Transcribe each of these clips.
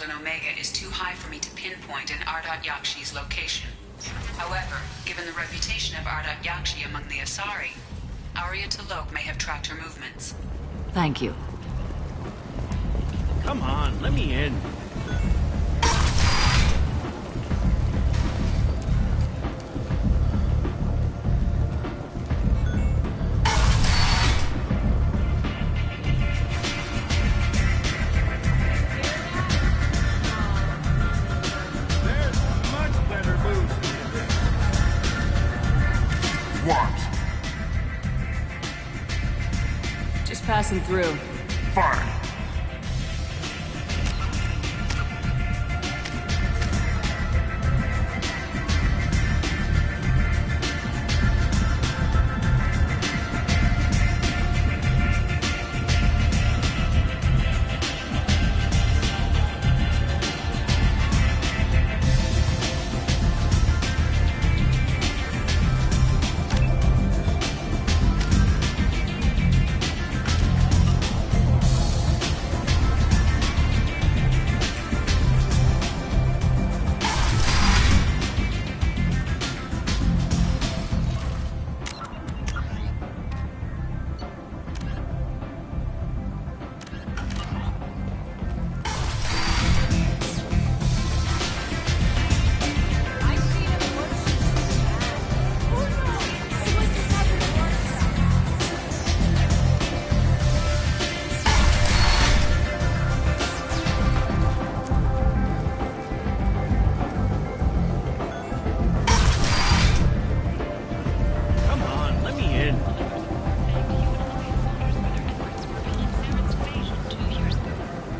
left on Omega is too high for me to pinpoint an Ardat Yakshi's location. However, given the reputation of Ardat Yakshi among the Asari, Arya T'Loak may have tracked her movements. Thank you. Come on, let me in. Passing through. Fine.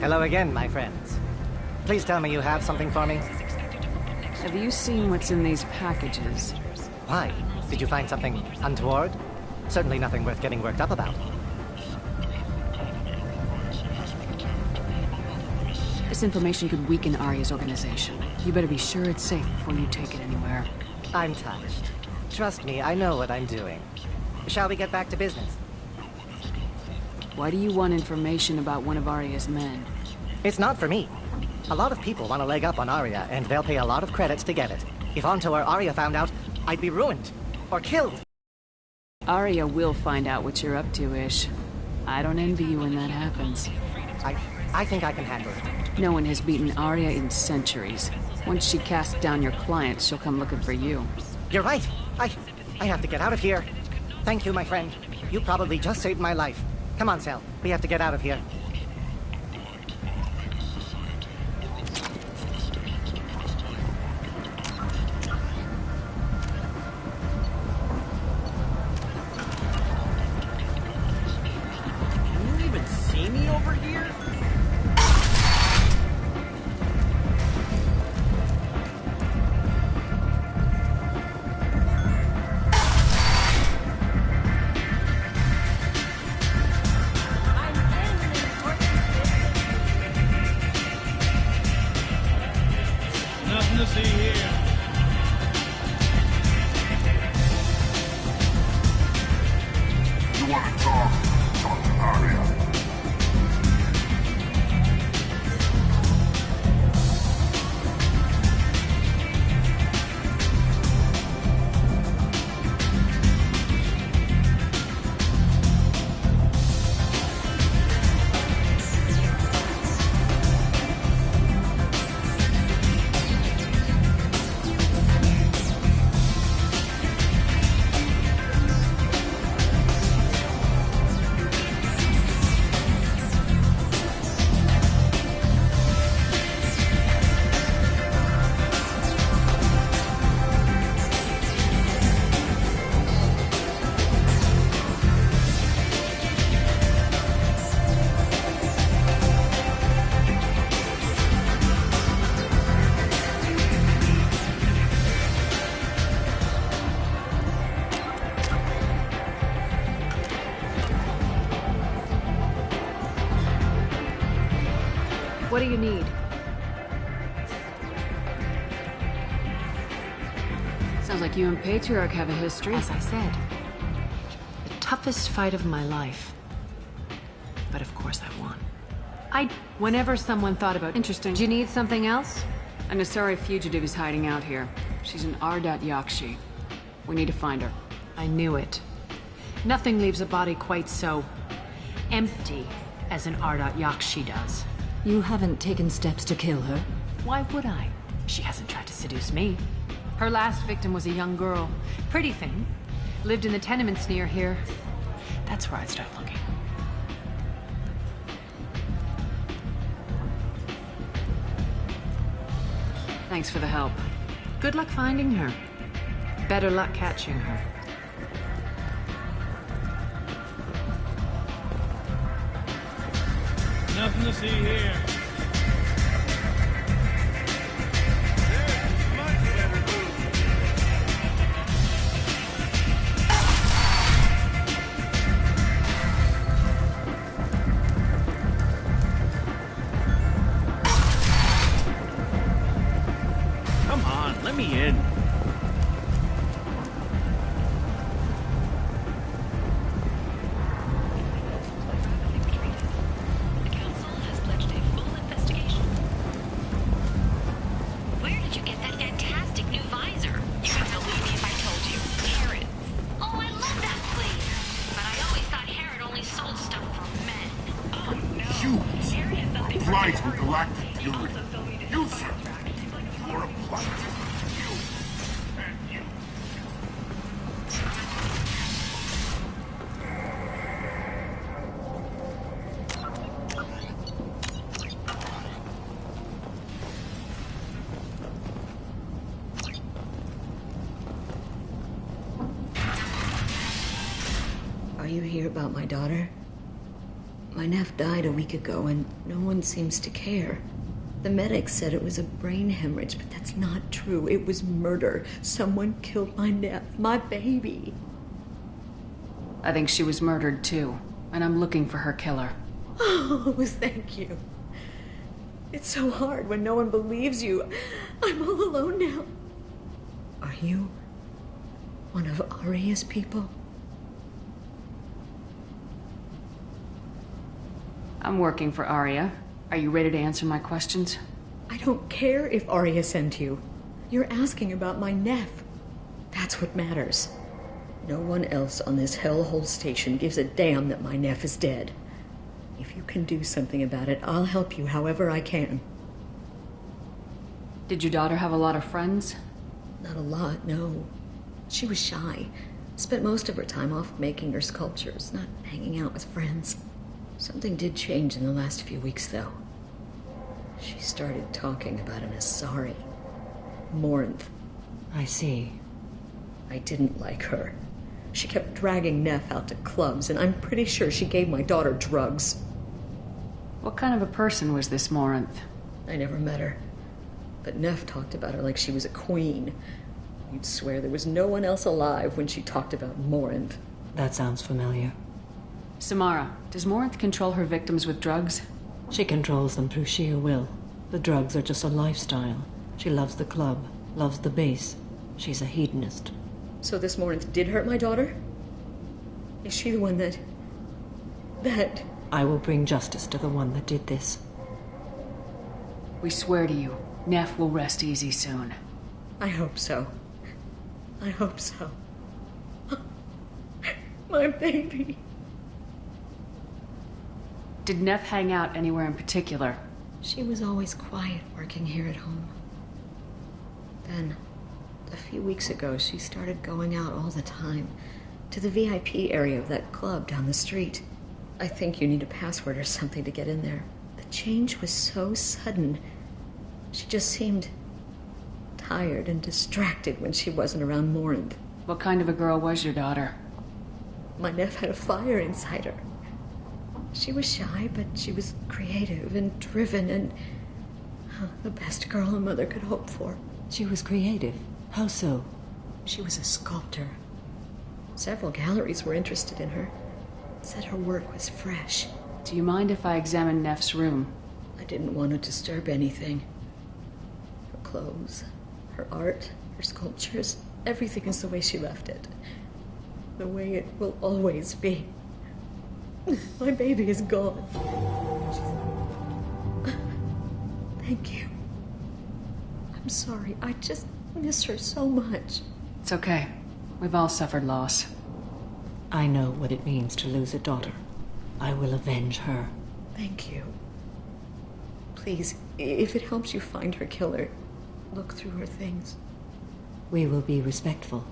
Hello again, my friends. Please tell me you have something for me. Have you seen what's in these packages? Why? Did you find something untoward? Certainly nothing worth getting worked up about. This information could weaken Arya's organization. You better be sure it's safe before you take it anywhere. I'm touched. Trust me, I know what I'm doing. Shall we get back to business? Why do you want information about one of Arya's men? It's not for me. A lot of people want a leg up on Arya, and they'll pay a lot of credits to get it. If Anto or Arya found out, I'd be ruined. Or killed. Arya will find out what you're up to, Ish. I don't envy you when that happens. I think I can handle it. No one has beaten Arya in centuries. Once she casts down your clients, she'll come looking for you. You're right. I have to get out of here. Thank you, my friend. You probably just saved my life. Come on, Sel. We have to get out of here. Can you even see me over here? Nothing to see here. You want to talk? Talk to Arya. What do you need? Sounds like you and Patriarch have a history. As I said, the toughest fight of my life. But of course I won. Whenever someone thought about... Interesting. Do you need something else? An Asari fugitive is hiding out here. She's an Ardat Yakshi. We need to find her. I knew it. Nothing leaves a body quite so... empty as an Ardat Yakshi does. You haven't taken steps to kill her? Why would I? She hasn't tried to seduce me. Her last victim was a young girl. Pretty thing. Lived in the tenements near here. That's where I'd start looking. Thanks for the help. Good luck finding her. Better luck catching her. Nothing to see here. Come on, let me in. The council has pledged a full investigation. Where did you get that fantastic new visor? You would believe me if I told you. Harrods. Oh, I love that place. But I always thought Harrod only sold stuff for men. Oh, no. You applied with galactic fury. You, sir. You are applied. You. And you. Are you here about my daughter? My nephew died a week ago and no one seems to care. The medics said it was a brain hemorrhage, but that's not true. It was murder. Someone killed my nephew, my baby. I think she was murdered too, and I'm looking for her killer. Oh, thank you. It's so hard when no one believes you. I'm all alone now. Are you one of Aria's people? I'm working for Arya. Are you ready to answer my questions? I don't care if Arya sent you. You're asking about my nephew. That's what matters. No one else on this hellhole station gives a damn that my nephew is dead. If you can do something about it, I'll help you however I can. Did your daughter have a lot of friends? Not a lot, no. She was shy. Spent most of her time off making her sculptures, not hanging out with friends. Something did change in the last few weeks, though. She started talking about an Asari. Morinth. I see. I didn't like her. She kept dragging Neff out to clubs, and I'm pretty sure she gave my daughter drugs. What kind of a person was this Morinth? I never met her. But Neff talked about her like she was a queen. You'd swear there was no one else alive when she talked about Morinth. That sounds familiar. Samara, does Morinth control her victims with drugs? She controls them through sheer will. The drugs are just a lifestyle. She loves the club, loves the base. She's a hedonist. So this Morinth did hurt my daughter? Is she the one that... I will bring justice to the one that did this. We swear to you, Neff will rest easy soon. I hope so. I hope so. My baby. Did Neff hang out anywhere in particular? She was always quiet working here at home. Then, a few weeks ago, she started going out all the time to the VIP area of that club down the street. I think you need a password or something to get in there. The change was so sudden. She just seemed tired and distracted when she wasn't around Morinth. What kind of a girl was your daughter? My nephew had a fire inside her. She was shy, but she was creative and driven and the best girl a mother could hope for. She was creative. How so? She was a sculptor. Several galleries were interested in her. Said her work was fresh. Do you mind if I examine Neff's room? I didn't want to disturb anything. Her clothes, her art, her sculptures, everything is the way she left it. The way it will always be. My baby is gone. Thank you. I'm sorry. I just miss her so much. It's okay. We've all suffered loss. I know what it means to lose a daughter. I will avenge her. Thank you. Please, if it helps you find her killer, look through her things. We will be respectful.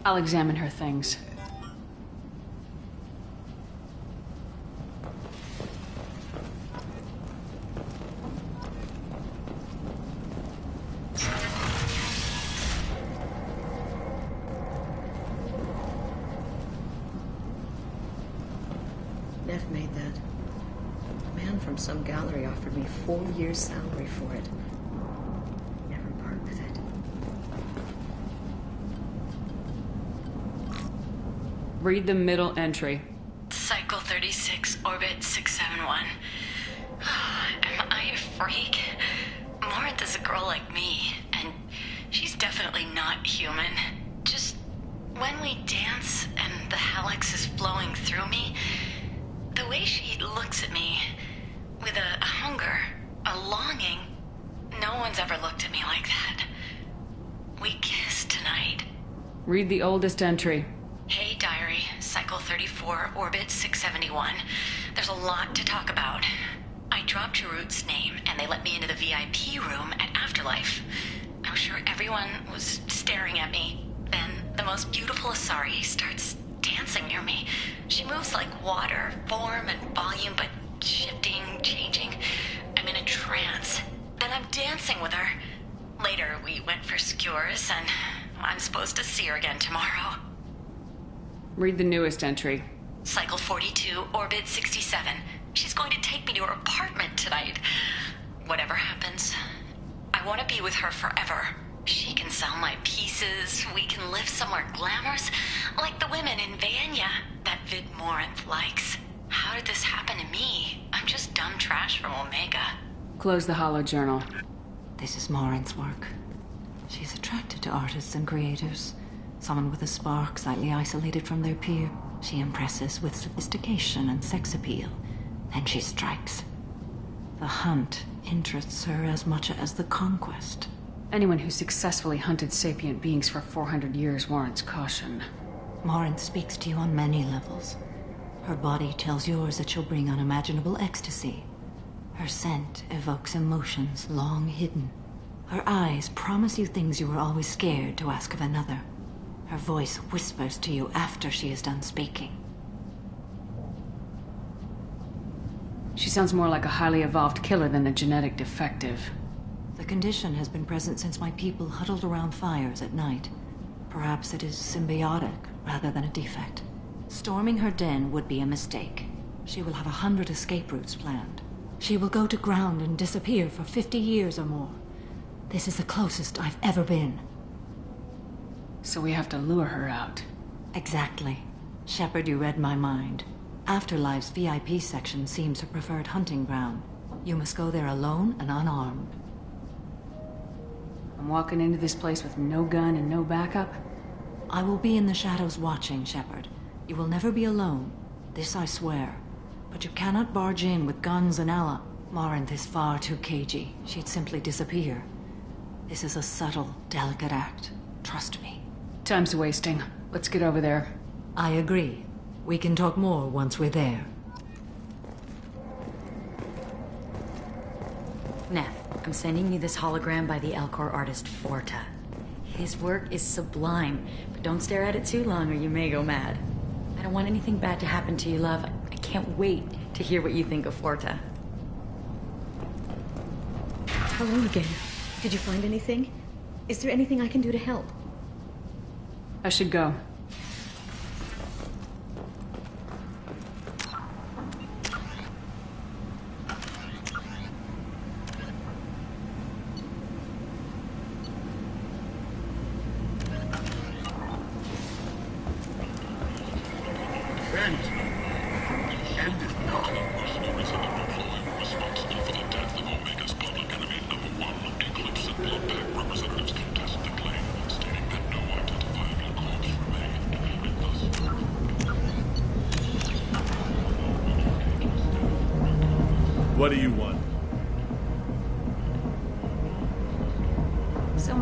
I'll examine her things. Neff made that. A man from some gallery offered me 4 years' salary for it. Never part with it. Read the middle entry. Cycle 36, orbit 671. Am I a freak? Morinth is a girl like me, and she's definitely not human. Just when we dance and the Helix is flowing through me, the way she looks at me, with a hunger, a longing, no one's ever looked at me like that. We kissed tonight. Read the oldest entry. Hey, diary, cycle 34, orbit 671. There's a lot to talk about. I dropped Jarut's name, and they let me into the VIP room at Afterlife. I was sure everyone was staring at me. Then the most beautiful Asari starts dancing near me. She moves like water, form and volume, but shifting, changing. I'm in a trance. Then I'm dancing with her. Later, we went for skewers, and I'm supposed to see her again tomorrow. Read the newest entry. Cycle 42, orbit 67. She's going to take me to her apartment tonight. Whatever happens, I want to be with her forever. She can sell my pieces. We can live somewhere glamorous, like the women in Vanya that Vid Morinth likes. How did this happen to me? I'm just dumb trash from Omega. Close the holo journal. This is Morinth's work. She's attracted to artists and creators. Someone with a spark, slightly isolated from their peer. She impresses with sophistication and sex appeal. Then she strikes. The hunt interests her as much as the conquest. Anyone who successfully hunted sapient beings for 400 years warrants caution. Morinth speaks to you on many levels. Her body tells yours that she'll bring unimaginable ecstasy. Her scent evokes emotions long hidden. Her eyes promise you things you were always scared to ask of another. Her voice whispers to you after she is done speaking. She sounds more like a highly evolved killer than a genetic defective. The condition has been present since my people huddled around fires at night. Perhaps it is symbiotic rather than a defect. Storming her den would be a mistake. She will have 100 escape routes planned. She will go to ground and disappear for 50 years or more. This is the closest I've ever been. So we have to lure her out. Exactly. Shepard, you read my mind. Afterlife's VIP section seems her preferred hunting ground. You must go there alone and unarmed. I'm walking into this place with no gun and no backup? I will be in the shadows watching, Shepard. You will never be alone. This I swear. But you cannot barge in with guns and Allah. Morinth is far too cagey. She'd simply disappear. This is a subtle, delicate act. Trust me. Time's wasting. Let's get over there. I agree. We can talk more once we're there. Neff, I'm sending you this hologram by the Alcor artist Forta. His work is sublime, but don't stare at it too long or you may go mad. I don't want anything bad to happen to you, love. I can't wait to hear what you think of Forta. Hello again. Did you find anything? Is there anything I can do to help? I should go. What do you want?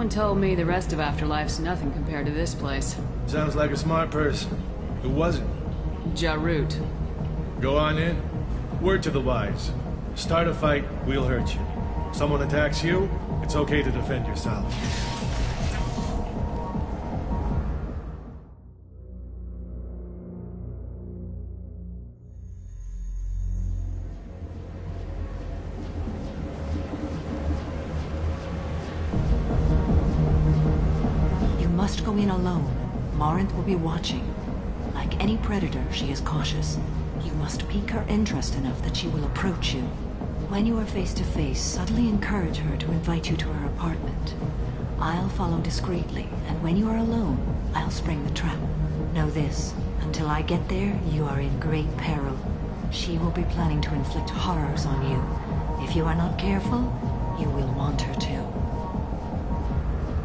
Someone told me the rest of Afterlife's nothing compared to this place. Sounds like a smart person. Who was it? Jarut. Go on in. Word to the wise. Start a fight, we'll hurt you. Someone attacks you, it's okay to defend yourself. You must go in alone. Morinth will be watching. Like any predator, she is cautious. You must pique her interest enough that she will approach you. When you are face to face, subtly encourage her to invite you to her apartment. I'll follow discreetly, and when you are alone, I'll spring the trap. Know this, until I get there, you are in great peril. She will be planning to inflict horrors on you. If you are not careful, you will want her to.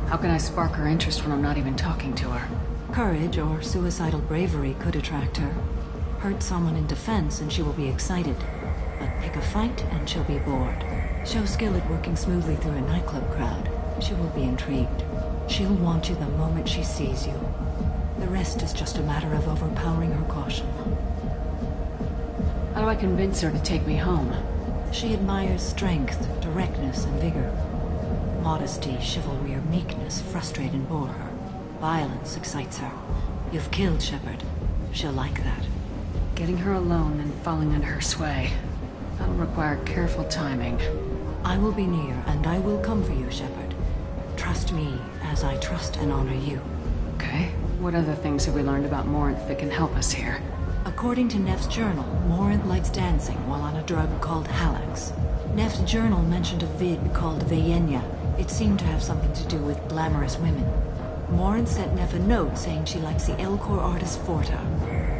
How can I spark her interest when I'm not even talking to her? Courage or suicidal bravery could attract her. Hurt someone in defense and she will be excited. But pick a fight and she'll be bored. Show skill at working smoothly through a nightclub crowd. She will be intrigued. She'll want you the moment she sees you. The rest is just a matter of overpowering her caution. How do I convince her to take me home? She admires strength, directness, and vigor. Modesty, chivalry, or meekness frustrate and bore her. Violence excites her. You've killed Shepard. She'll like that. Getting her alone, then falling under her sway. That'll require careful timing. I will be near, and I will come for you, Shepard. Trust me, as I trust and honor you. Okay. What other things have we learned about Morinth that can help us here? According to Neff's journal, Morinth likes dancing while on a drug called Halax. Neff's journal mentioned a vid called Veyenya. It seemed to have something to do with glamorous women. Morinth sent Neff a note saying she likes the Elcor artist Forta.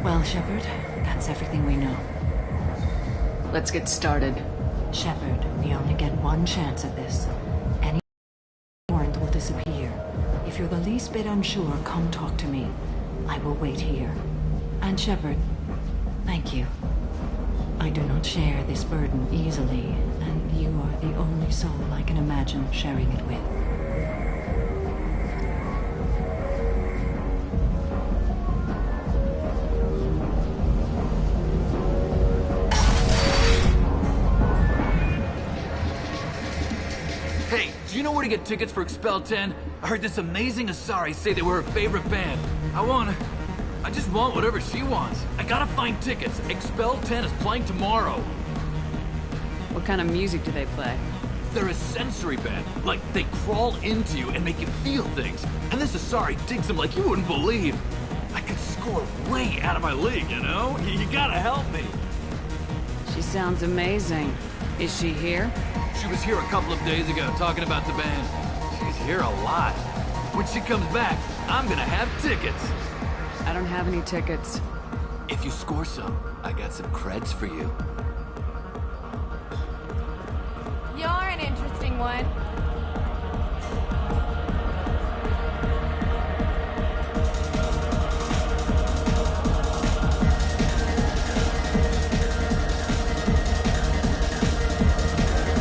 Well, Shepard, that's everything we know. Let's get started. Shepard, we only get one chance at this. Any Morinth will disappear. If you're the least bit unsure, come talk to me. I will wait here. And Shepard, thank you. I do not share this burden easily, and you are the only soul I can imagine sharing it with. Hey, do you know where to get tickets for Expel 10? I heard this amazing Asari say they were her favorite band. I just want whatever she wants. I gotta find tickets. Expel 10 is playing tomorrow. What kind of music do they play? They're a sensory band. Like, they crawl into you and make you feel things. And this Asari digs them like you wouldn't believe. I could score way out of my league, you know? You gotta help me. She sounds amazing. Is she here? She was here a couple of days ago talking about the band. She's here a lot. When she comes back, I'm gonna have tickets. I don't have any tickets. If you score some, I got some creds for you. You're an interesting one.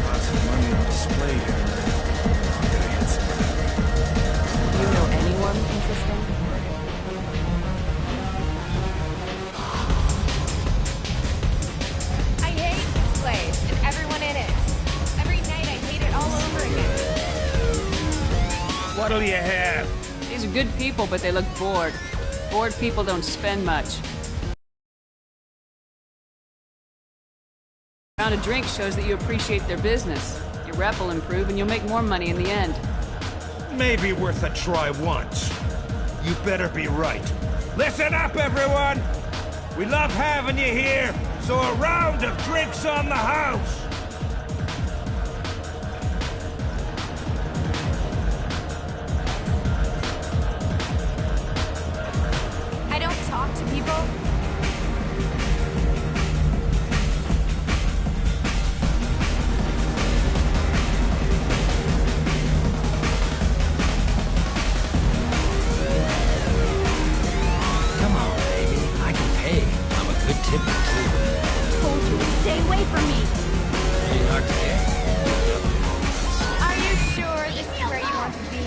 Lots of money on display here. I'm gonna hit some. Do you know anyone interesting? I hate this place and everyone in it. Every night I hate it all over again. What'll you have? These are good people, but they look bored. Bored people don't spend much. A round of drinks shows that you appreciate their business. Your rep will improve and you'll make more money in the end. Maybe worth a try once. You better be right. Listen up, everyone! We love having you here, so a round of drinks on the house! I don't talk to people. Come on, baby. I can pay. I'm a good tipper, too. Told you to stay away from me. Hey, okay. Are you sure this is where you want to be?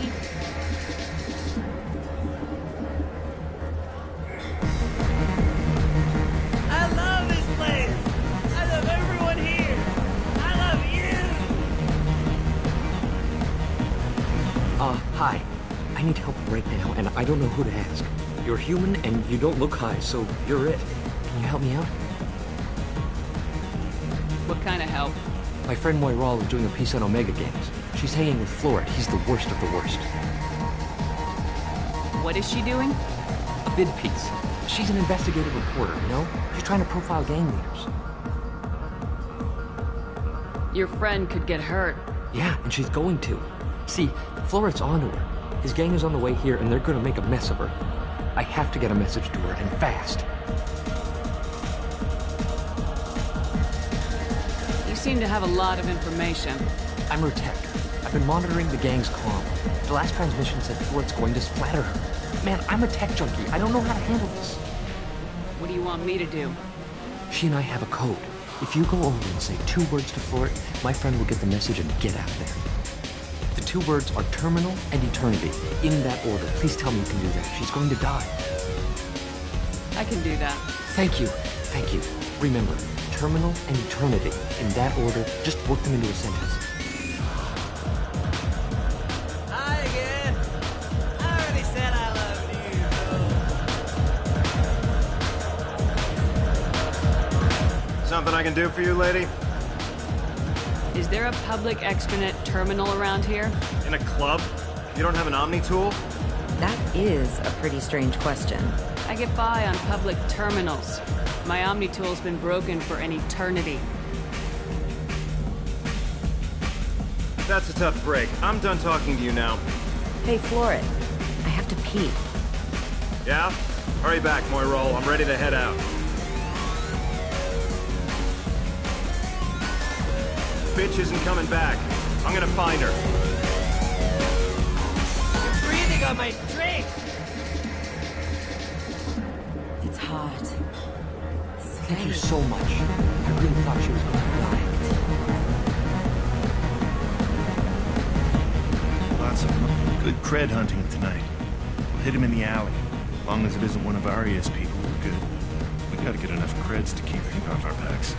need help right now, and I don't know who to ask. You're human, and you don't look high, so you're it. Can you help me out? What kind of help? My friend Moiral is doing a piece on Omega Games. She's hanging with Floret. He's the worst of the worst. What is she doing? A vid piece. She's an investigative reporter, you know? She's trying to profile gang leaders. Your friend could get hurt. Yeah, and she's going to. See, Floret's onto her. His gang is on the way here, and they're gonna make a mess of her. I have to get a message to her, and fast. You seem to have a lot of information. I'm her tech. I've been monitoring the gang's comm. The last transmission said Floret's going to splatter her. Man, I'm a tech junkie. I don't know how to handle this. What do you want me to do? She and I have a code. If you go over and say 2 words to Floret, my friend will get the message and get out of there. The 2 words are terminal and eternity. In that order. Please tell me you can do that. She's going to die. I can do that. Thank you. Thank you. Remember, terminal and eternity. In that order, just work them into a sentence. Hi again. I already said I loved you. Something I can do for you, lady? Is there a public extranet terminal around here? In a club? You don't have an Omni tool? That is a pretty strange question. I get by on public terminals. My Omni tool's been broken for an eternity. That's a tough break. I'm done talking to you now. Hey, Floret. I have to pee. Yeah? Hurry back, Moiral. I'm ready to head out. Bitch isn't coming back. I'm gonna find her. You're breathing on my drink! It's hot. Thank you so much. I really thought she was going to die. Lots of good cred hunting tonight. We'll hit him in the alley. As long as it isn't one of Aria's people, we're good. We gotta get enough creds to keep ink off our backs.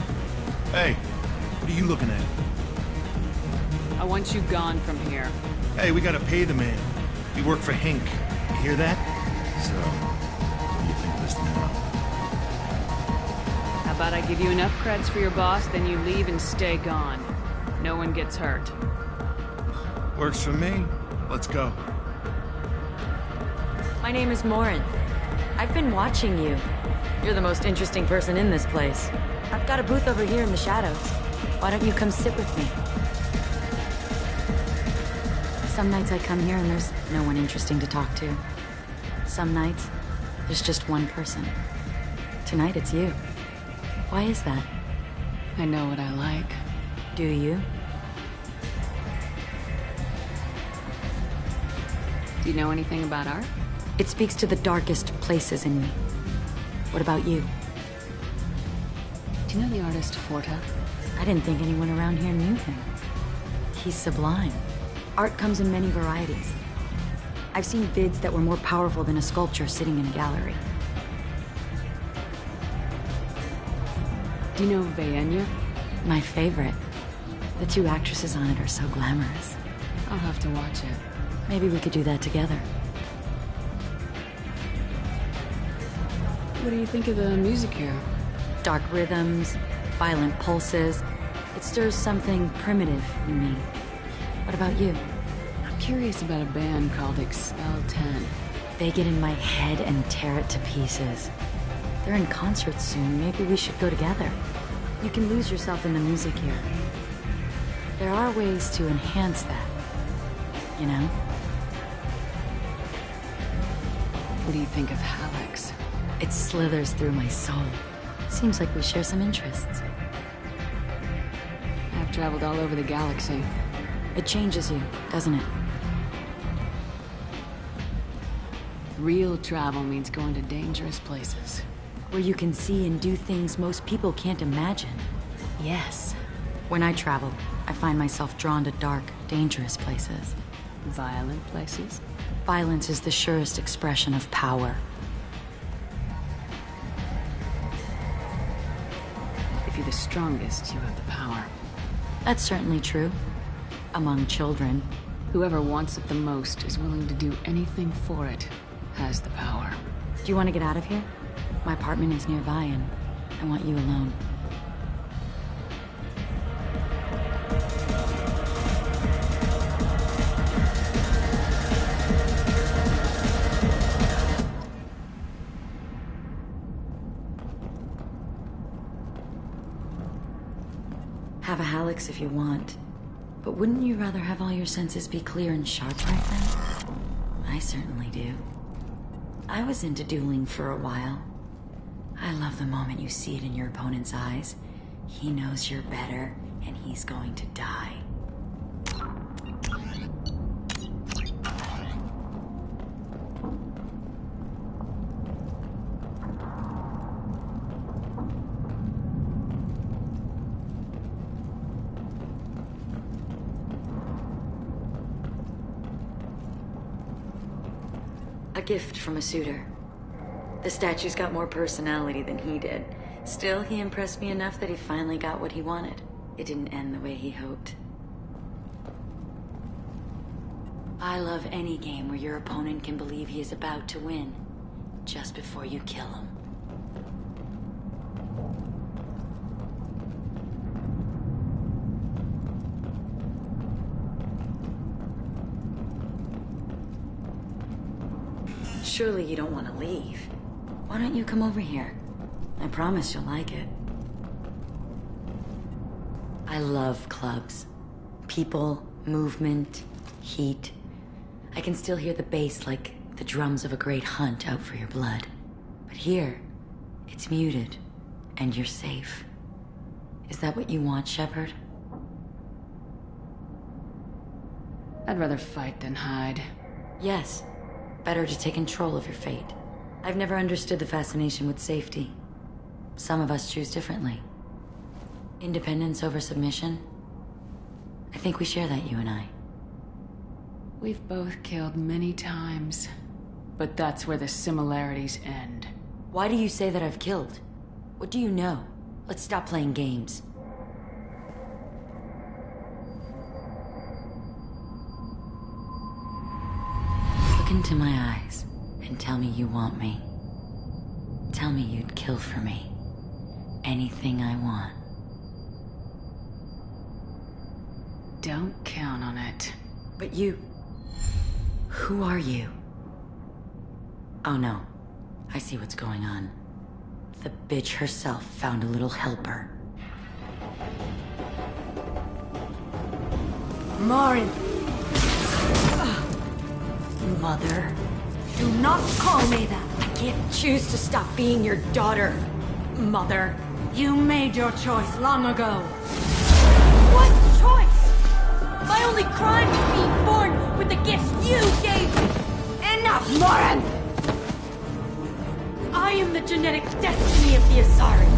Hey, what are you looking at? I want you gone from here. Hey, we gotta pay the man. We work for Hink. You hear that? So, what do you think of this now? How about I give you enough creds for your boss, then you leave and stay gone. No one gets hurt. Works for me. Let's go. My name is Morinth. I've been watching you. You're the most interesting person in this place. I've got a booth over here in the shadows. Why don't you come sit with me? Some nights I come here and there's no one interesting to talk to. Some nights, there's just one person. Tonight it's you. Why is that? I know what I like. Do you? Do you know anything about art? It speaks to the darkest places in me. What about you? Do you know the artist Forta? I didn't think anyone around here knew him. He's sublime. Art comes in many varieties. I've seen vids that were more powerful than a sculpture sitting in a gallery. Do you know Vaenya? My favorite. The 2 actresses on it are so glamorous. I'll have to watch it. Maybe we could do that together. What do you think of the music here? Dark rhythms, violent pulses. It stirs something primitive in me. What about you? I'm curious about a band called Expel 10. They get in my head and tear it to pieces. They're in concert soon. Maybe we should go together. You can lose yourself in the music here. There are ways to enhance that, you know? What do you think of Hallex? It slithers through my soul. Seems like we share some interests. I've traveled all over the galaxy. It changes you, doesn't it? Real travel means going to dangerous places. Where you can see and do things most people can't imagine. Yes. When I travel, I find myself drawn to dark, dangerous places. Violent places? Violence is the surest expression of power. If you're the strongest, you have the power. That's certainly true. Among children. Whoever wants it the most is willing to do anything for it, has the power. Do you want to get out of here? My apartment is nearby and I want you alone. Have a Hallex if you want. But wouldn't you rather have all your senses be clear and sharp right now? I certainly do. I was into dueling for a while. I love the moment you see it in your opponent's eyes. He knows you're better, and he's going to die. A gift from a suitor. The statue's got more personality than he did. Still, he impressed me enough that he finally got what he wanted. It didn't end the way he hoped. I love any game where your opponent can believe he is about to win, just before you kill him. Surely you don't want to leave. Why don't you come over here? I promise you'll like it. I love clubs. People, movement, heat. I can still hear the bass like the drums of a great hunt out for your blood. But here, it's muted, and you're safe. Is that what you want, Shepard? I'd rather fight than hide. Yes. Better to take control of your fate. I've never understood the fascination with safety. Some of us choose differently. Independence over submission? I think we share that, you and I. We've both killed many times, but that's where the similarities end. Why do you say that I've killed? What do you know? Let's stop playing games. Look into my eyes and tell me you want me. Tell me you'd kill for me. Anything I want. Don't count on it. But you... Who are you? Oh no. I see what's going on. The bitch herself found a little helper. Morin! Mother. Do not call me that! I can't choose to stop being your daughter, Mother. You made your choice long ago. What choice? My only crime is being born with the gifts you gave me! Enough, Morin! I am the genetic destiny of the Asari,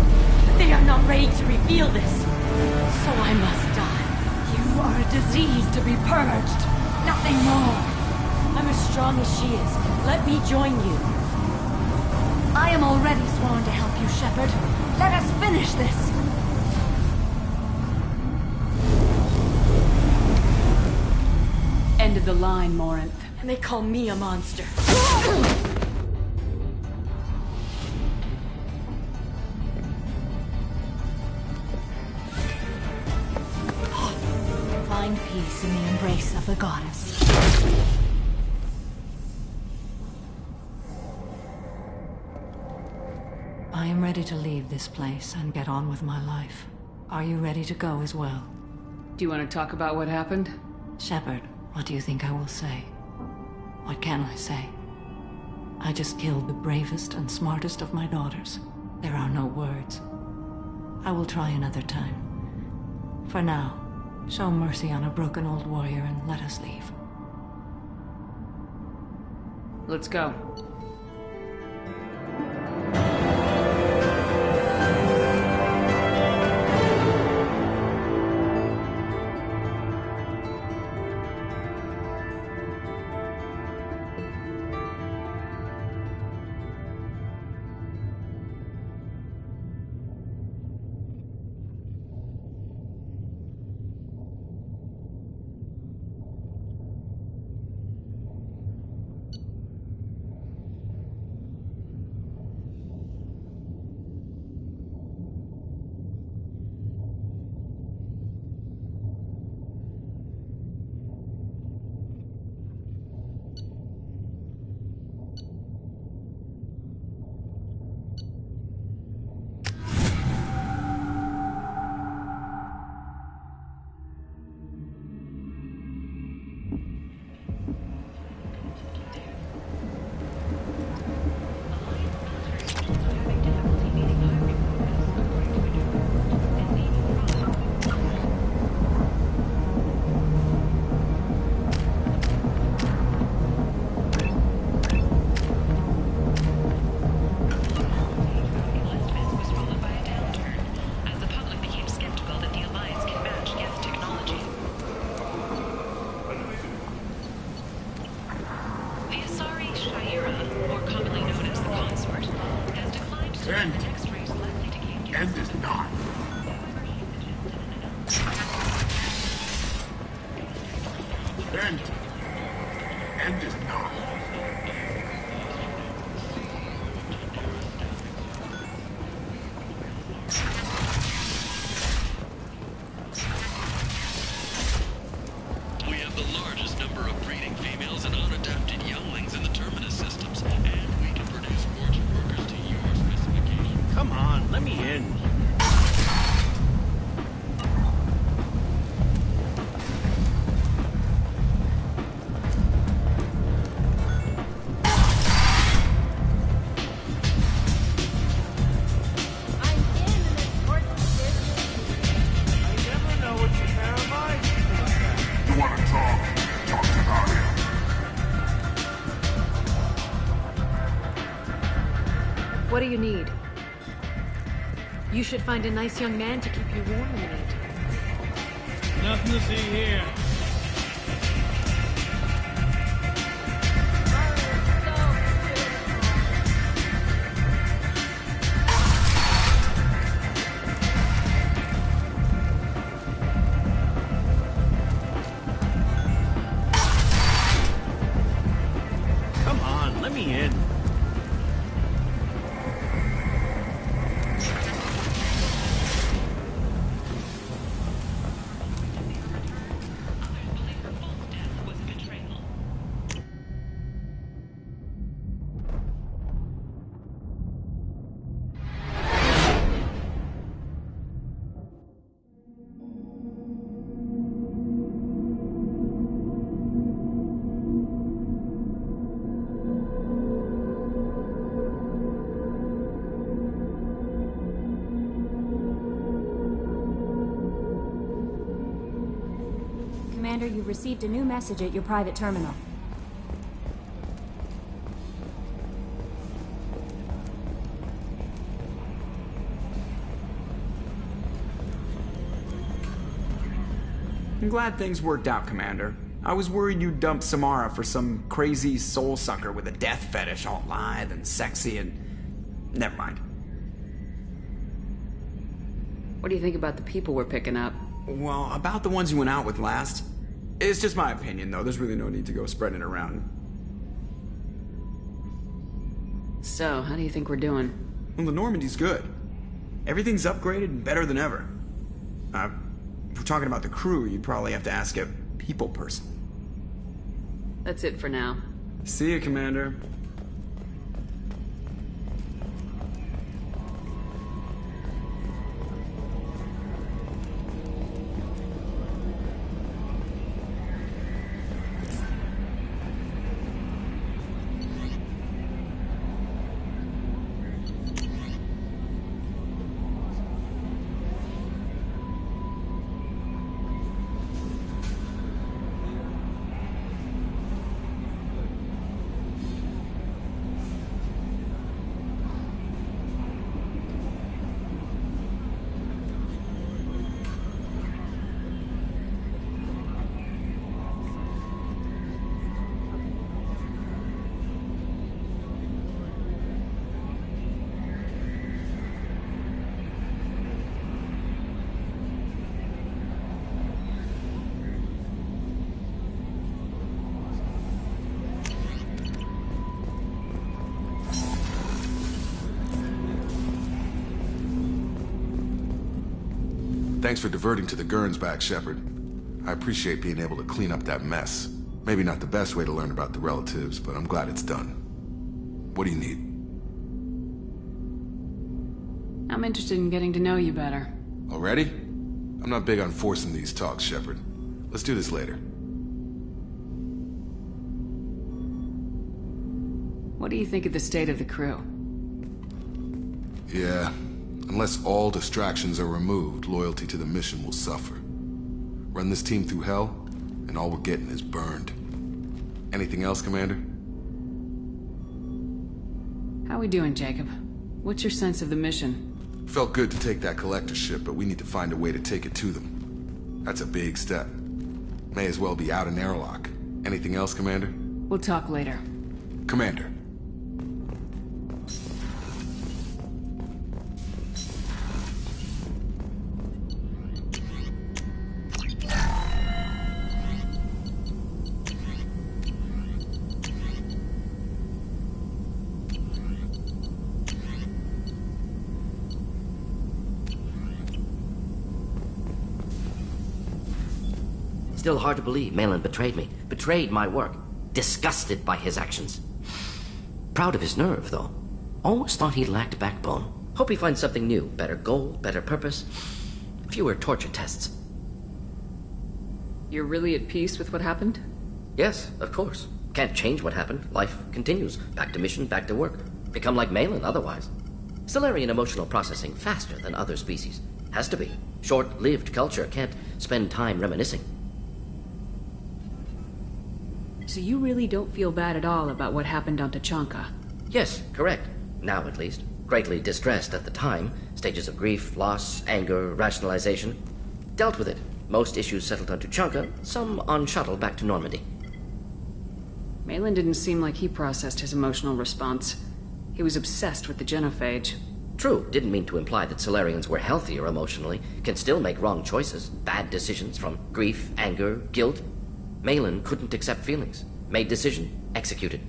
but they are not ready to reveal this. So I must die. You are a disease to be purged. Nothing more. I'm as strong as she is. Let me join you. I am already sworn to help you, Shepard. Let us finish this. End of the line, Morinth. And they call me a monster. Find peace in the embrace of the goddess. I am ready to leave this place and get on with my life. Are you ready to go as well? Do you want to talk about what happened? Shepard, what do you think I will say? What can I say? I just killed the bravest and smartest of my daughters. There are no words. I will try another time. For now, show mercy on a broken old warrior and let us leave. Let's go. end is not. End is not. We have the largest number of breeding females and unadapted younglings in the Terminus systems, and we can produce orchard workers to your specifications. Come on, let me in. What do you need? You should find a nice young man to keep you warm in the night. Nothing to see here. Come on, let me in. Commander, you've received a new message at your private terminal. I'm glad things worked out, Commander. I was worried you'd dump Samara for some crazy soul sucker with a death fetish, all lithe and sexy and... Never mind. What do you think about the people we're picking up? Well, about the ones you went out with last. It's just my opinion, though. There's really no need to go spreading it around. So, how do you think we're doing? Well, the Normandy's good. Everything's upgraded and better than ever. If we're talking about the crew, you'd probably have to ask a people person. That's it for now. See you, Commander. Thanks for diverting to the Gurns back, Shepard. I appreciate being able to clean up that mess. Maybe not the best way to learn about the relatives, but I'm glad it's done. What do you need? I'm interested in getting to know you better. Already? I'm not big on forcing these talks, Shepard. Let's do this later. What do you think of the state of the crew? Yeah. Unless all distractions are removed, loyalty to the mission will suffer. Run this team through hell, and all we're getting is burned. Anything else, Commander? How we doing, Jacob? What's your sense of the mission? Felt good to take that collector ship, but we need to find a way to take it to them. That's a big step. May as well be out in airlock. Anything else, Commander? We'll talk later. Commander. Still hard to believe Malin betrayed me. Betrayed my work. Disgusted by his actions. Proud of his nerve, though. Always thought he lacked backbone. Hope he finds something new. Better goal, better purpose. Fewer torture tests. You're really at peace with what happened? Yes, of course. Can't change what happened. Life continues. Back to mission, back to work. Become like Malin otherwise. Stellarian emotional processing faster than other species. Has to be. Short-lived culture can't spend time reminiscing. So you really don't feel bad at all about what happened on Tachanka? Yes, correct. Now at least. Greatly distressed at the time. Stages of grief, loss, anger, rationalization. Dealt with it. Most issues settled on Tuchanka, some on shuttle back to Normandy. Malin didn't seem like he processed his emotional response. He was obsessed with the genophage. True, didn't mean to imply that Solarians were healthier emotionally, can still make wrong choices, bad decisions from grief, anger, guilt. Malin couldn't accept feelings. Made decision, executed.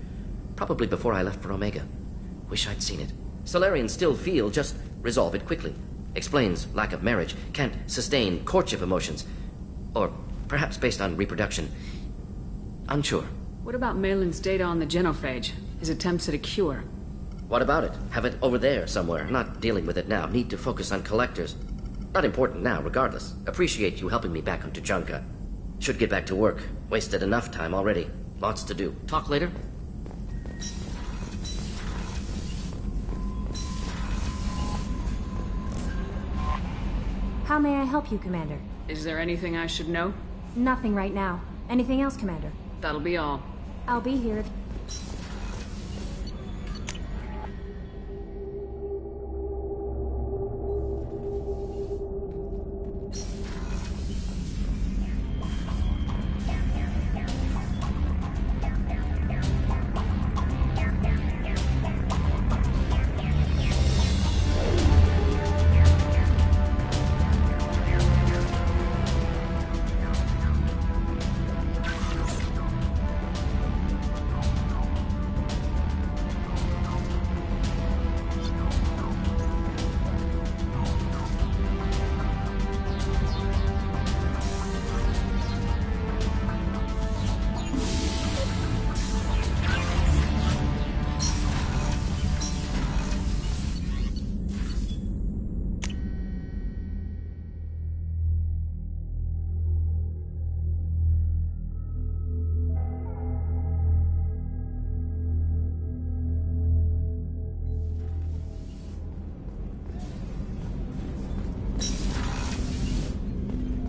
Probably before I left for Omega. Wish I'd seen it. Solarians still feel, just resolve it quickly. Explains lack of marriage, can't sustain courtship emotions. Or perhaps based on reproduction. Unsure. What about Malin's data on the genophage? His attempts at a cure? What about it? Have it over there somewhere. Not dealing with it now. Need to focus on collectors. Not important now, regardless. Appreciate you helping me back on Tuchanka. Should get back to work. Wasted enough time already. Lots to do. Talk later? How may I help you, Commander? Is there anything I should know? Nothing right now. Anything else, Commander? That'll be all. I'll be here if...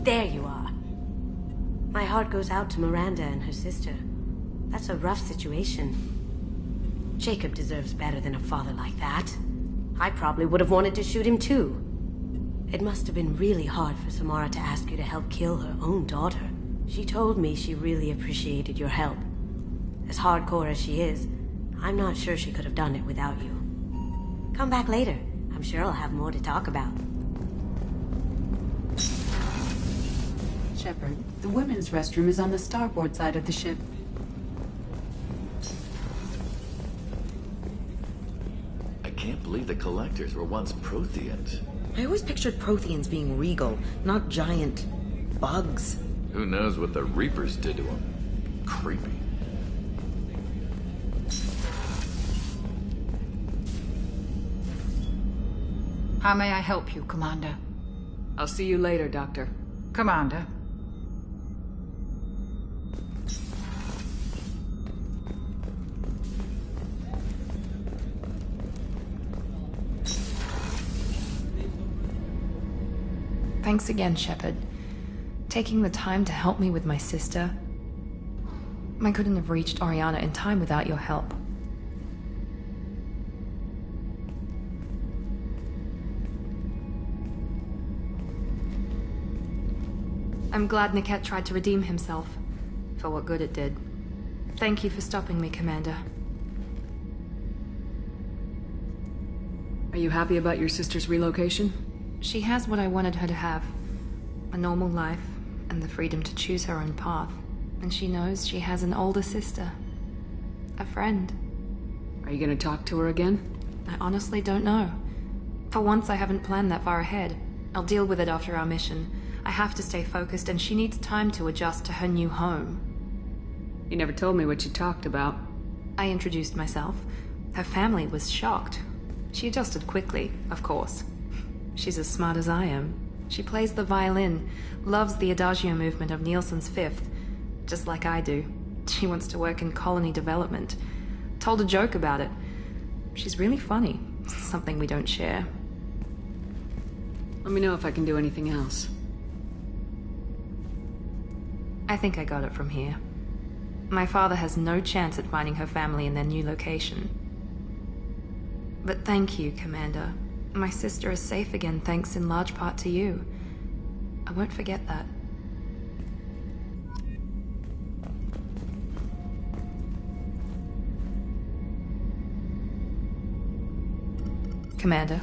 There you are. My heart goes out to Miranda and her sister. That's a rough situation. Jacob deserves better than a father like that. I probably would have wanted to shoot him too. It must have been really hard for Samara to ask you to help kill her own daughter. She told me she really appreciated your help. As hardcore as she is, I'm not sure she could have done it without you. Come back later. I'm sure I'll have more to talk about. Shepard, the women's restroom is on the starboard side of the ship. I can't believe the Collectors were once Protheans. I always pictured Protheans being regal, not giant bugs. Who knows what the Reapers did to them? Creepy. How may I help you, Commander? I'll see you later, Doctor. Commander. Thanks again, Shepard. Taking the time to help me with my sister. I couldn't have reached Oriana in time without your help. I'm glad Niket tried to redeem himself, for what good it did. Thank you for stopping me, Commander. Are you happy about your sister's relocation? She has what I wanted her to have. A normal life, and the freedom to choose her own path. And she knows she has an older sister. A friend. Are you gonna talk to her again? I honestly don't know. For once, I haven't planned that far ahead. I'll deal with it after our mission. I have to stay focused, and she needs time to adjust to her new home. You never told me what you talked about. I introduced myself. Her family was shocked. She adjusted quickly, of course. She's as smart as I am. She plays the violin, loves the Adagio movement of Nielsen's Fifth, just like I do. She wants to work in colony development. Told a joke about it. She's really funny, something we don't share. Let me know if I can do anything else. I think I got it from here. My father has no chance at finding her family in their new location. But thank you, Commander. My sister is safe again thanks in large part to you. I won't forget that. Commander,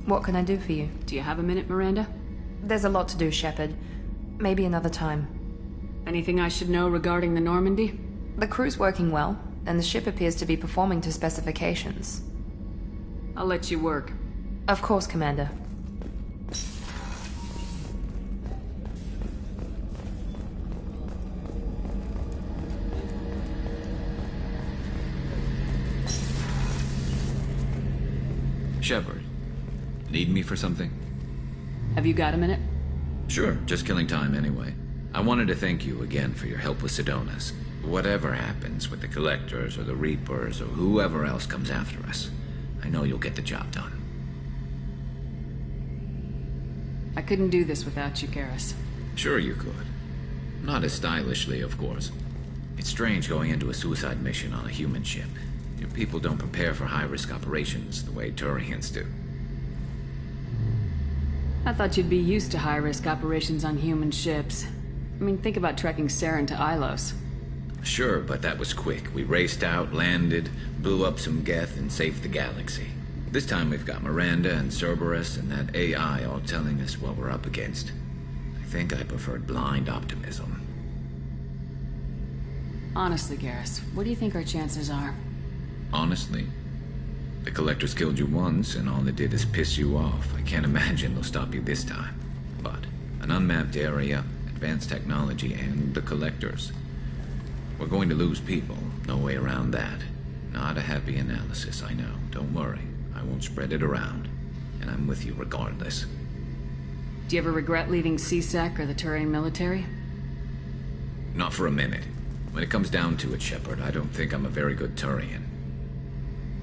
what can I do for you? Do you have a minute, Miranda? There's a lot to do, Shepard. Maybe another time. Anything I should know regarding the Normandy? The crew's working well, and the ship appears to be performing to specifications. I'll let you work. Of course, Commander. Shepard, need me for something? Have you got a minute? Sure, just killing time anyway. I wanted to thank you again for your help with Sidonis. Whatever happens with the Collectors or the Reapers or whoever else comes after us, I know you'll get the job done. I couldn't do this without you, Garrus. Sure you could. Not as stylishly, of course. It's strange going into a suicide mission on a human ship. Your people don't prepare for high-risk operations the way Turians do. I thought you'd be used to high-risk operations on human ships. I mean, think about trekking Saren to Ilos. Sure, but that was quick. We raced out, landed, blew up some Geth, and saved the galaxy. This time we've got Miranda and Cerberus and that AI all telling us what we're up against. I think I preferred blind optimism. Honestly, Garrus, what do you think our chances are? Honestly, the Collectors killed you once, and all they did is piss you off. I can't imagine they'll stop you this time. But an unmapped area, advanced technology, and the Collectors. We're going to lose people. No way around that. Not a happy analysis, I know. Don't worry. I won't spread it around. And I'm with you regardless. Do you ever regret leaving CSEC or the Turian military? Not for a minute. When it comes down to it, Shepard, I don't think I'm a very good Turian.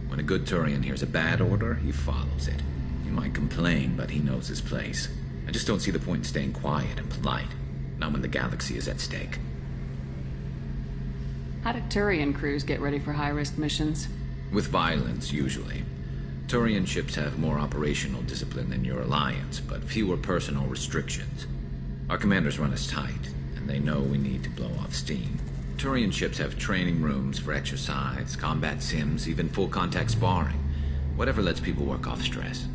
When a good Turian hears a bad order, he follows it. He might complain, but he knows his place. I just don't see the point in staying quiet and polite. Not when the galaxy is at stake. How do Turian crews get ready for high-risk missions? With violence, usually. Turian ships have more operational discipline than your alliance, but fewer personal restrictions. Our commanders run us tight, and they know we need to blow off steam. Turian ships have training rooms for exercise, combat sims, even full-contact sparring. Whatever lets people work off stress.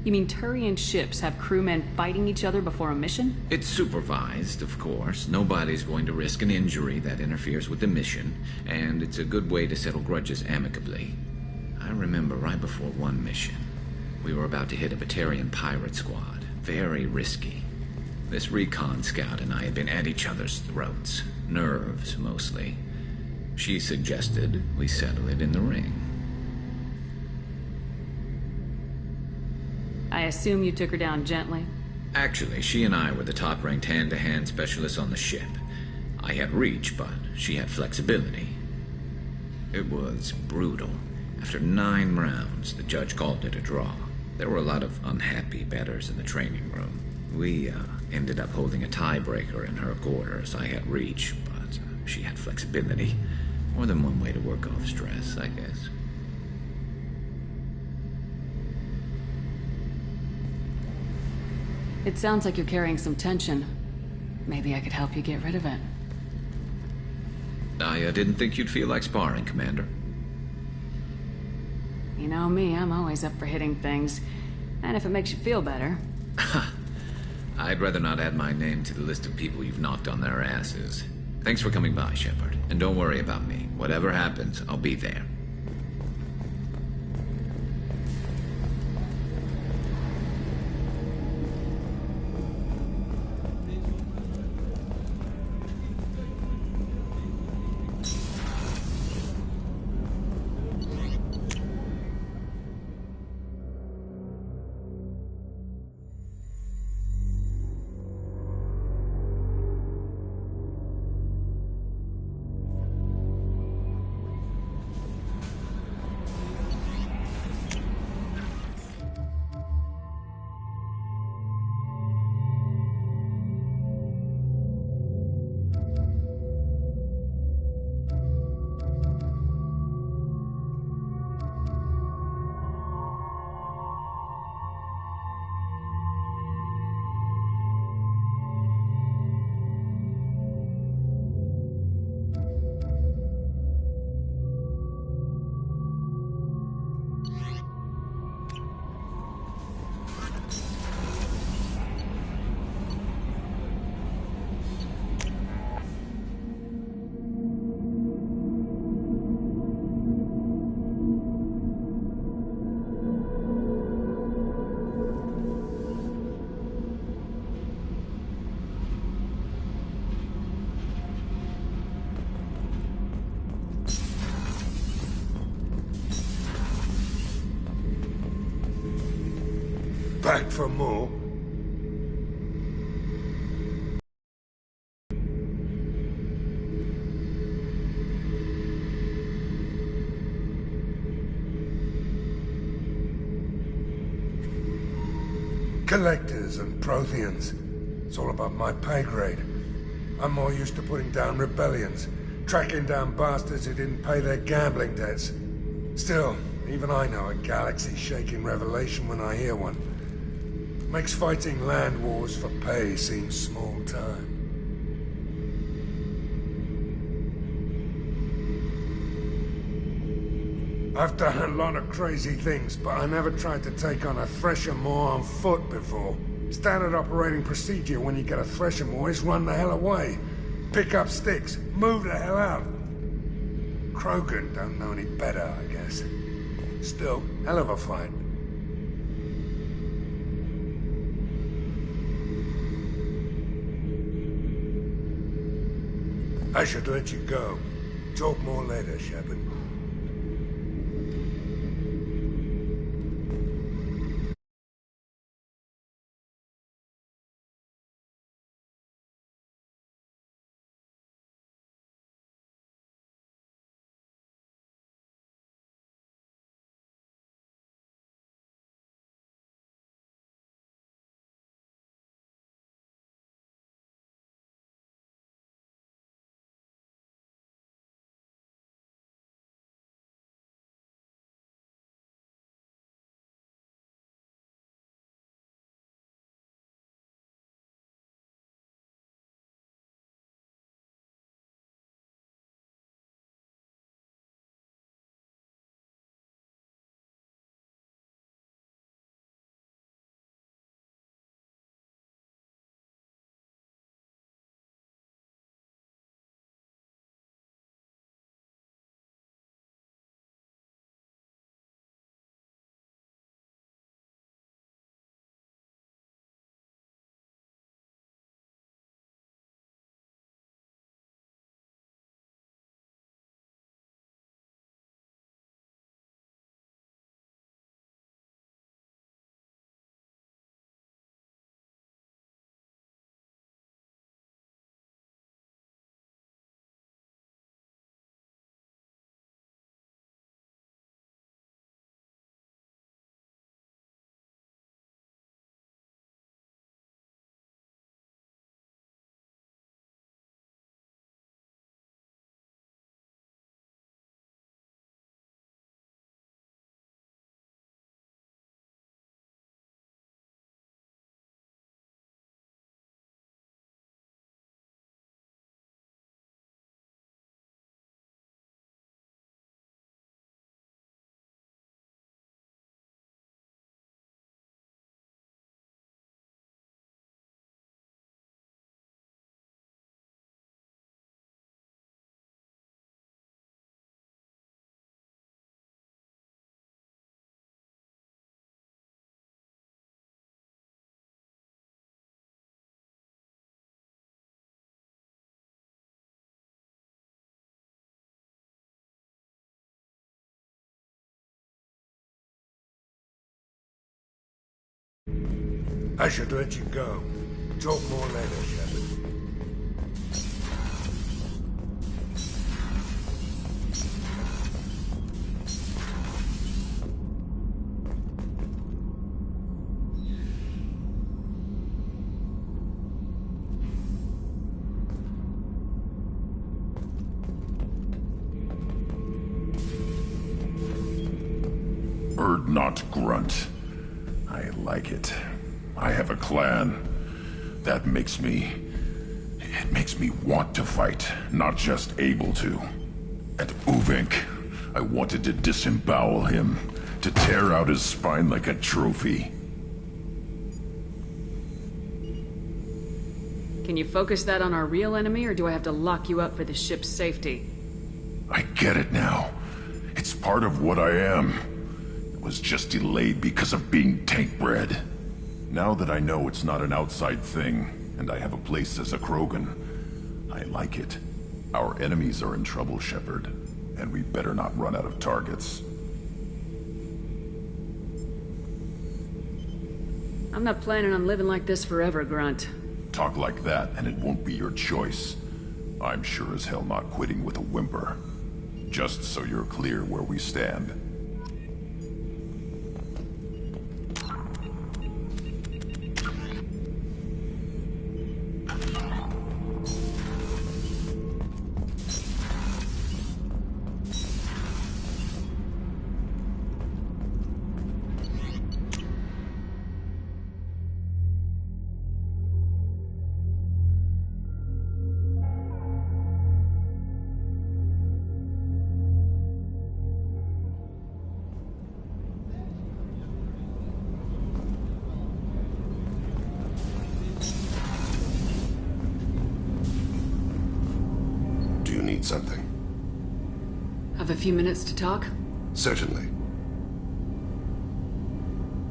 You mean Turian ships have crewmen fighting each other before a mission? It's supervised, of course. Nobody's going to risk an injury that interferes with the mission, and it's a good way to settle grudges amicably. I remember right before one mission, we were about to hit a Batarian pirate squad. Very risky. This recon scout and I had been at each other's throats. Nerves, mostly. She suggested we settle it in the ring. I assume you took her down gently? Actually, she and I were the top-ranked hand-to-hand specialists on the ship. I had reach, but she had flexibility. It was brutal. After 9 rounds, the judge called it a draw. There were a lot of unhappy bettors in the training room. We ended up holding a tiebreaker in her quarters. I had reach, but she had flexibility. More than one way to work off stress, I guess. It sounds like you're carrying some tension. Maybe I could help you get rid of it. I didn't think you'd feel like sparring, Commander. You know me, I'm always up for hitting things. And if it makes you feel better. I'd rather not add my name to the list of people you've knocked on their asses. Thanks for coming by, Shepard. And don't worry about me. Whatever happens, I'll be there. back for more? Collectors and Protheans. It's all about my pay grade. I'm more used to putting down rebellions, tracking down bastards who didn't pay their gambling debts. Still, even I know a galaxy-shaking revelation when I hear one. Makes fighting land wars for pay seem small time. I've done a lot of crazy things, but I never tried to take on a Thresher Maw on foot before. Standard operating procedure when you get a Thresher Maw is run the hell away. Pick up sticks, move the hell out. Krogan don't know any better, I guess. Still, hell of a fight. I should let you go. Talk more later, Shepard. I should let you go. Talk more later, Shepard. Bird not grunt. I like it. I have a clan. That makes me... It makes me want to fight, not just able to. And Uvink, I wanted to disembowel him, to tear out his spine like a trophy. Can you focus that on our real enemy, or do I have to lock you up for the ship's safety? I get it now. It's part of what I am. It was just delayed because of being tank bred. Now that I know it's not an outside thing, and I have a place as a Krogan, I like it. Our enemies are in trouble, Shepard, and we better not run out of targets. I'm not planning on living like this forever, Grunt. Talk like that, and it won't be your choice. I'm sure as hell not quitting with a whimper. Just so you're clear where we stand. Something. Have a few minutes to talk? Certainly.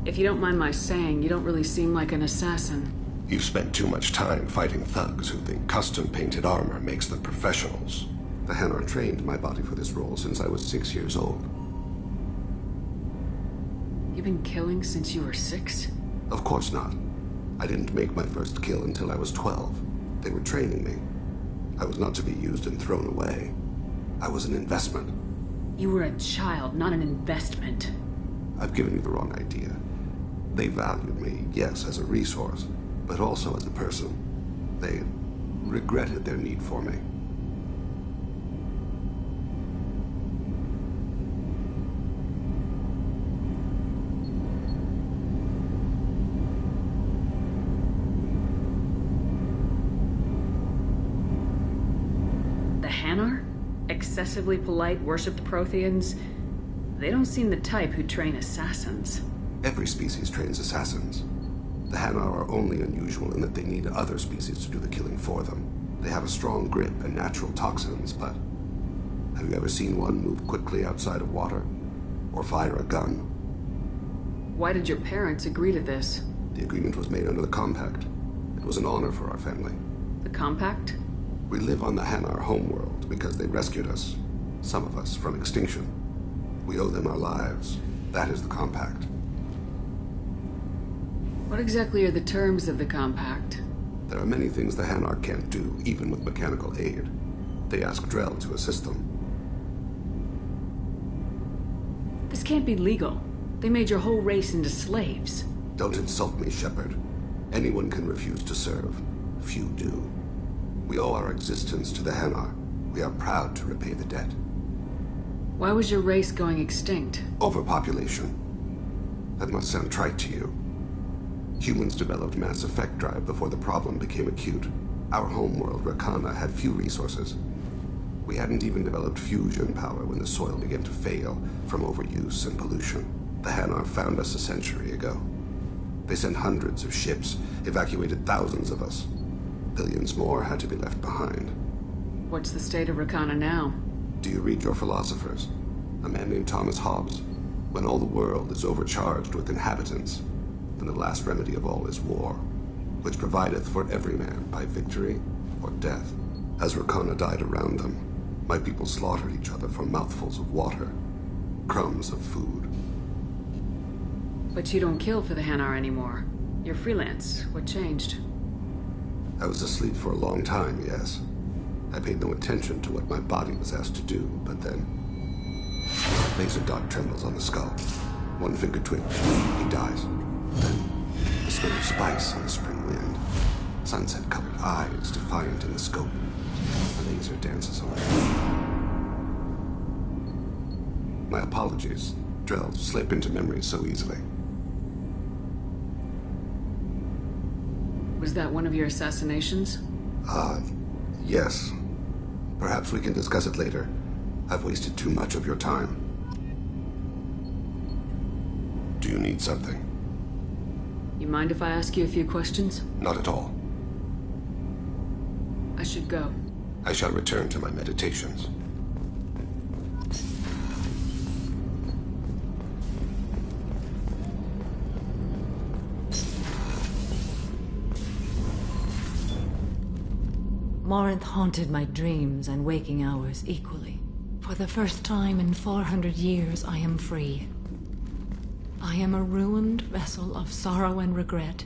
If you don't mind my saying, you don't really seem like an assassin. You've spent too much time fighting thugs who think custom-painted armor makes them professionals. The Hanar trained my body for this role since I was 6 years old. You've been killing since you were 6? Of course not. I didn't make my first kill until I was 12. They were training me. I was not to be used and thrown away. I was an investment. You were a child, not an investment. I've given you the wrong idea. They valued me, yes, as a resource, but also as a person. They regretted their need for me. Excessively polite, worshipped Protheans. They don't seem the type who train assassins. Every species trains assassins. The Hanar are only unusual in that they need other species to do the killing for them. They have a strong grip and natural toxins, but have you ever seen one move quickly outside of water? Or fire a gun? Why did your parents agree to this? The agreement was made under the Compact. It was an honor for our family. The Compact? We live on the Hanar homeworld because they rescued us, some of us, from extinction. We owe them our lives. That is the Compact. What exactly are the terms of the Compact? There are many things the Hanar can't do, even with mechanical aid. They ask Drell to assist them. This can't be legal. They made your whole race into slaves. Don't insult me, Shepard. Anyone can refuse to serve. Few do. We owe our existence to the Hanar. We are proud to repay the debt. Why was your race going extinct? Overpopulation. That must sound trite to you. Humans developed mass effect drive before the problem became acute. Our homeworld, Rakana, had few resources. We hadn't even developed fusion power when the soil began to fail from overuse and pollution. The Hanar found us a century ago. They sent hundreds of ships, evacuated thousands of us. Billions more had to be left behind. What's the state of Rakana now? Do you read your philosophers? A man named Thomas Hobbes. When all the world is overcharged with inhabitants, then the last remedy of all is war, which provideth for every man by victory or death. As Rakana died around them, my people slaughtered each other for mouthfuls of water, crumbs of food. But you don't kill for the Hanar anymore. You're freelance. What changed? I was asleep for a long time, yes. I paid no attention to what my body was asked to do, but then... Laser dot trembles on the skull. One finger twitch. He dies. Then, the smell of spice on the spring wind. Sunset-colored eyes defiant in the scope. The laser dances away. My apologies. Drell slip into memory so easily. Was that one of your assassinations? Yes. Perhaps we can discuss it later. I've wasted too much of your time. Do you need something? You mind if I ask you a few questions? Not at all. I should go. I shall return to my meditations. Morinth haunted my dreams and waking hours equally. For the first time in 400 years, I am free. I I am a ruined vessel of sorrow and regret,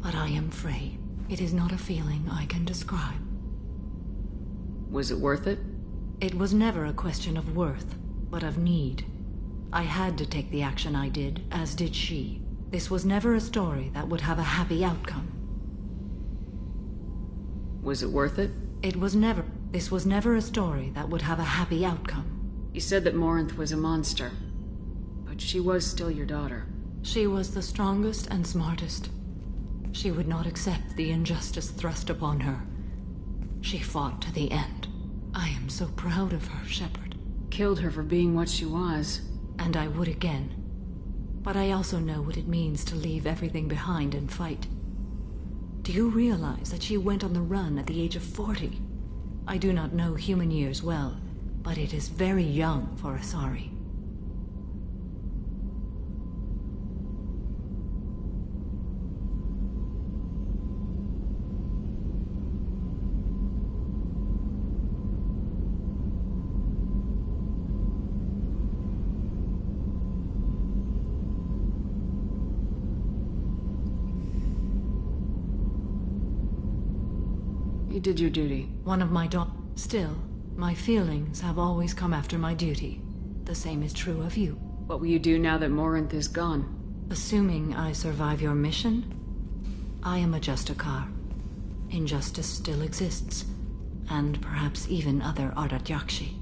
but I am free. It is not a feeling I can describe. Was it worth it? It was never a question of worth, but of need. I had to take the action I did, as did she. This was never a story that would have a happy outcome. Was it worth it? This was never a story that would have a happy outcome. You said that Morinth was a monster, but she was still your daughter. She was the strongest and smartest. She would not accept the injustice thrust upon her. She fought to the end. I am so proud of her, Shepard. Killed her for being what she was. And I would again. But I also know what it means to leave everything behind and fight. Do you realize that she went on the run at the age of 40? I do not know human years well, but it is very young for Asari. You did your duty. One of my Still, my feelings have always come after my duty. The same is true of you. What will you do now that Morinth is gone? Assuming I survive your mission, I am a Justicar. Injustice still exists, and perhaps even other Ardat Yakshi.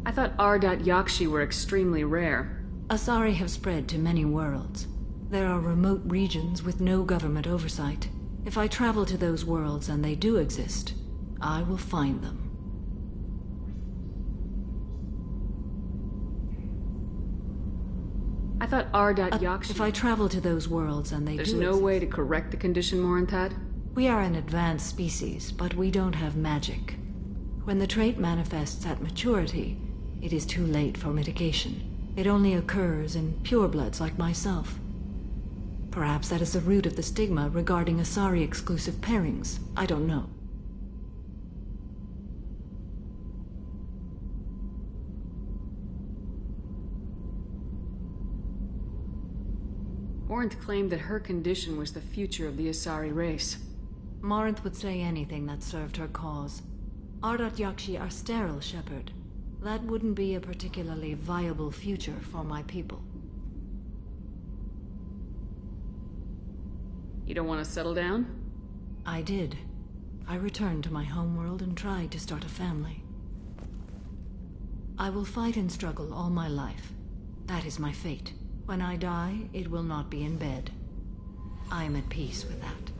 I thought Ardat Yakshi were extremely rare. Asari have spread to many worlds. There are remote regions with no government oversight. If I travel to those worlds and they do exist, I will find them. I thought Ardat Yakshi... If I travel to those worlds and they There's no way to correct the condition Morinth had? We are an advanced species, but we don't have magic. When the trait manifests at maturity, it is too late for mitigation. It only occurs in purebloods like myself. Perhaps that is the root of the stigma regarding Asari-exclusive pairings. I don't know. Morinth claimed that her condition was the future of the Asari race. Morinth would say anything that served her cause. Ardat Yakshi are sterile, Shepard. That wouldn't be a particularly viable future for my people. You don't want to settle down? I did. I returned to my homeworld and tried to start a family. I will fight and struggle all my life. That is my fate. When I die, it will not be in bed. I am at peace with that.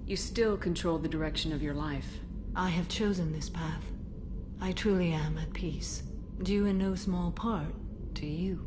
You still control the direction of your life. I have chosen this path. I truly am at peace. Due in no small part to you.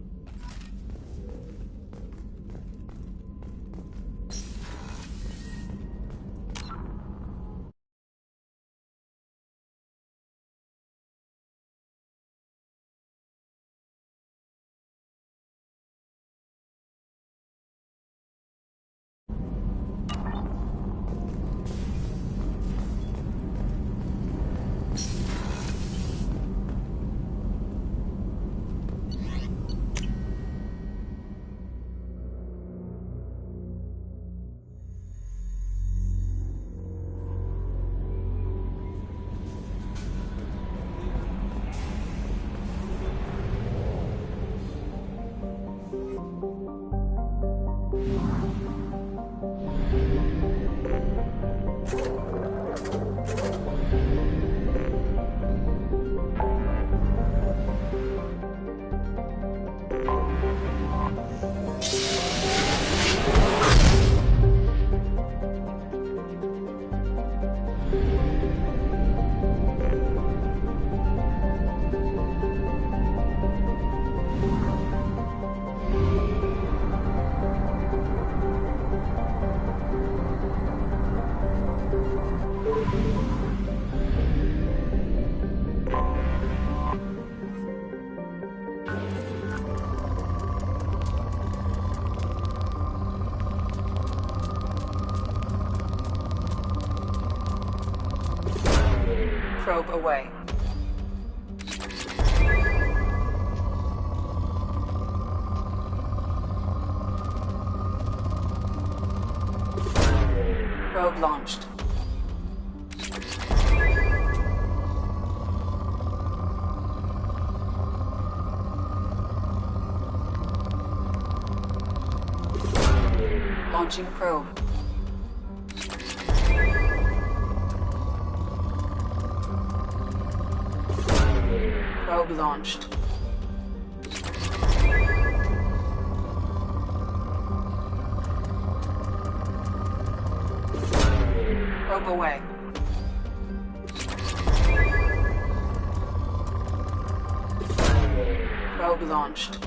Probe away. Probe launched. Launching probe. Probe launched. Probe away. Probe launched.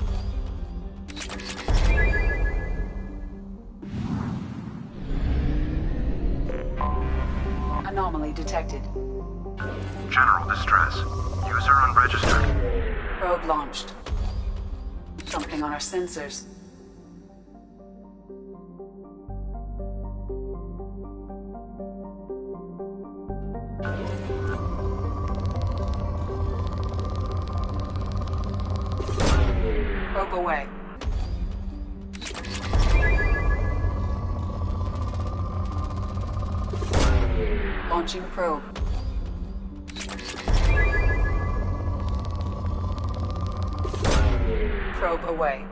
Anomaly detected. General distress. User unregistered. Probe launched. Something on our sensors. Probe away. Launching probe. Probe away.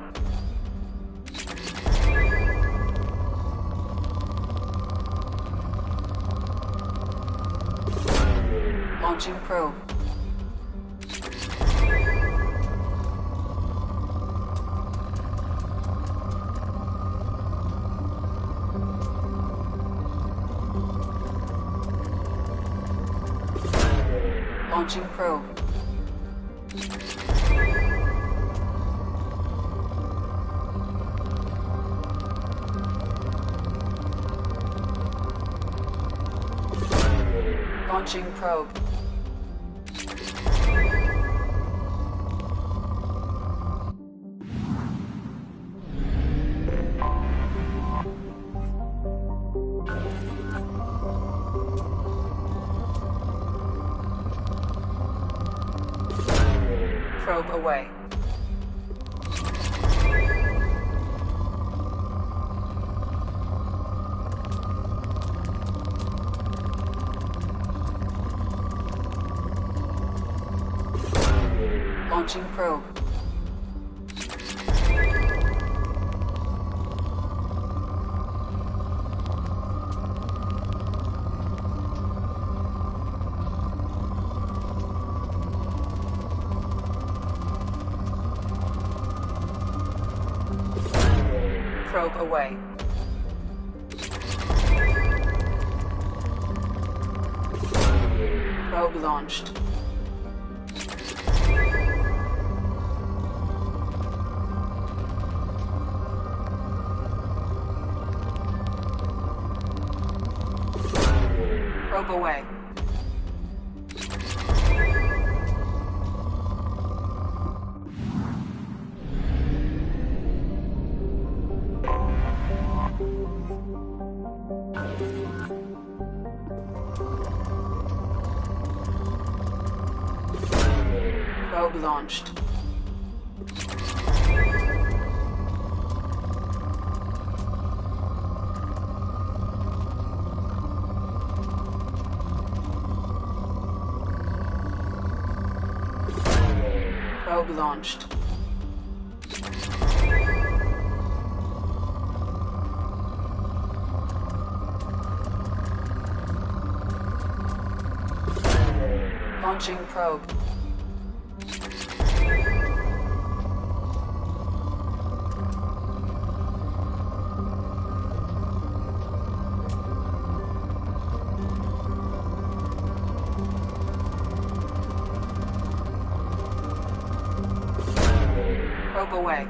Launching probe. Launching probe. Launching probe. Probe away. Launching probe. Probe away. Probe launched. Probe away. Probe launched. Probe launched. Launching probe. Probe away.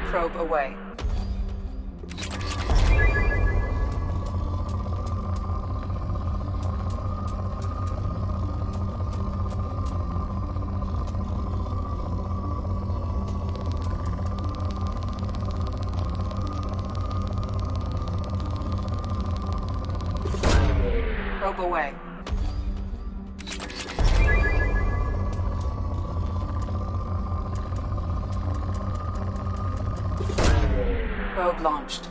Probe away. Probe away. Probe launched.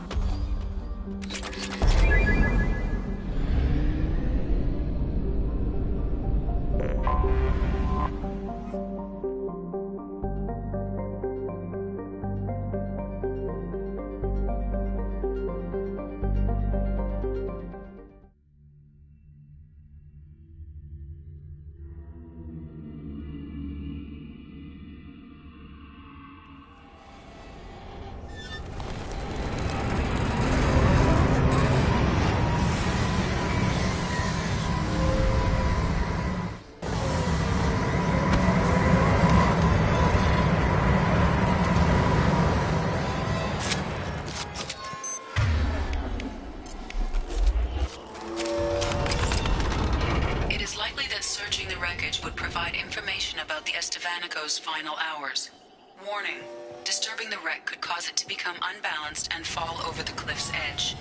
Searching the wreckage would provide information about the Estevanico's final hours. Warning: disturbing the wreck could cause it to become unbalanced and fall over the cliff's edge.